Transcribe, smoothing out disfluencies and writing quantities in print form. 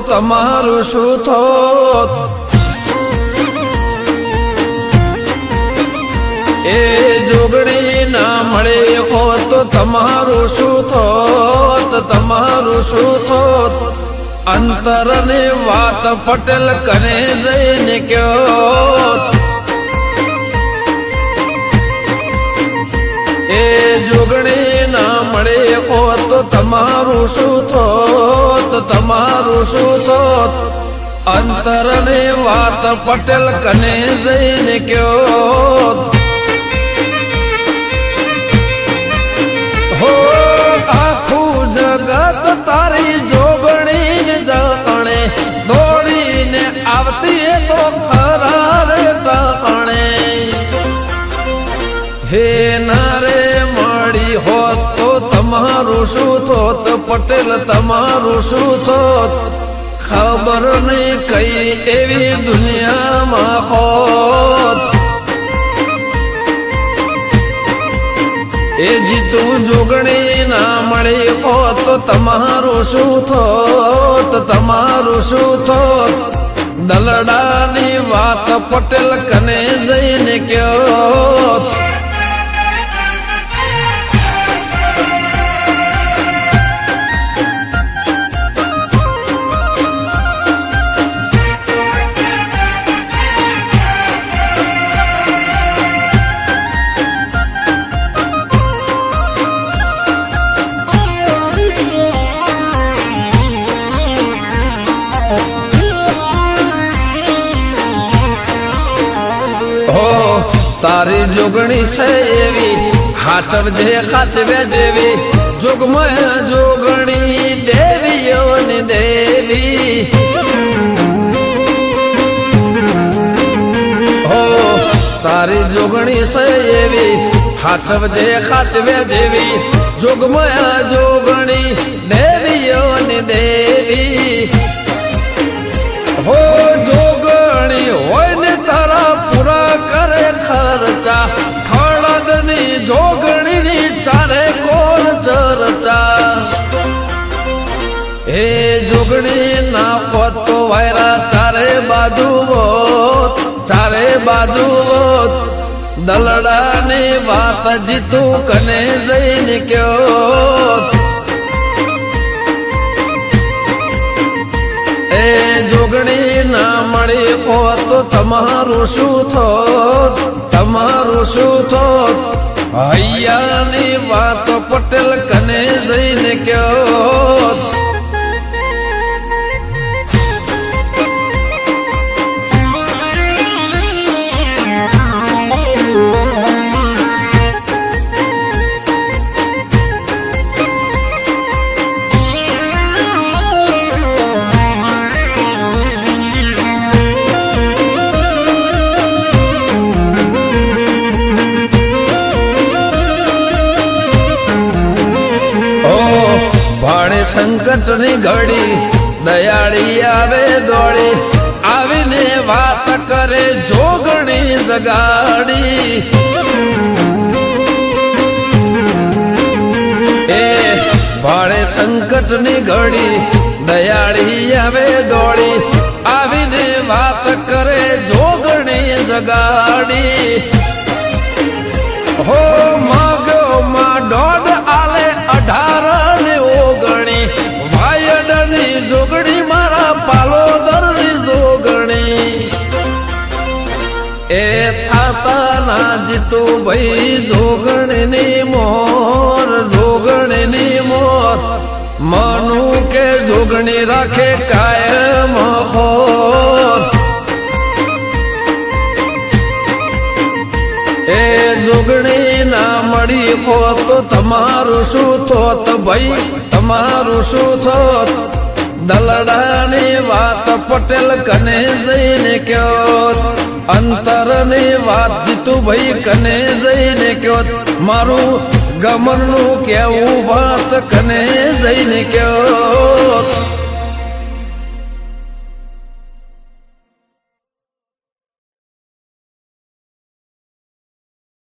તમારું શું થોત એ જોગણી ના મળે હો તો તમારું શું થોત તમારું શું થોત અંતરની વાત પટેલ કને જઈને કયો એ જોગણી ના મળે હો તો તમારું શું થોત તમારું શું થોત અંતરની વાત પટેલ કને જઈને કયો હો આખું જગત તારી જોગણીને જાણે દોડીને આવતી તો ખરા રે ટાણે હે નારે મળી હોત તો તમારું શું થોત પટેલ તમારું શું થોત ખબર નહીં કઈ એવી દુનિયામાં હોત એ જીતું જોગણી ના મળી હોત તો તમારું શું થોત તમારું શું થોત દલડાની વાત પટેલ કને જઈને કયો તારી જોગણી છે એવી હાચવજે ખાચવે જેવી જોગમય જોગણી દેવીઓની દેવી હો તારી જોગણી છે એવી હાચવજે ખાચવે જેવી જોગમય જોગણી દેવીઓની દેવી હો જોગણી હોય ને તારા પૂરા કરે ખર્ચા ખળદની જોગણીની ચારે કોર ચર્ચા હે જોગણી ના પતો વાયરા ચારે બાજુ દલડાની વાત જીતું કને જઈને કયો એ જોગણી ના મળી હો તો તમારું શું થોત તમારું શું થોત હૈયાની વાત પટેલ કને જઈને કયો સંકટની ઘડી દયાળી આવે દોડી આવીને વાત કરે જોગણી જગાડી એ ભાડે સંકટની ઘડી દયાળી આવે દોડી આવીને વાત કરે જોગણી જગાડી હો માગ્યો માં દોઢ આલે 18 ને 19 વાયડની જોગણી મારા પાલોદરની જોગણી એ થાતા ના જીતું ભાઈ જોગણીની મોર મનું કે જોગણી રાખે કાયમ ખોર એ જોગણી ના મળી હો તો તમારું શું થોત ભાઈ તમારું શું થોત દલડાની વાત પટેલ કને જઈને કયો અંતરની વાત જીતુભાઈ કને જઈને કયો મારું ગમનનું કેવું વાત કને જઈને કયો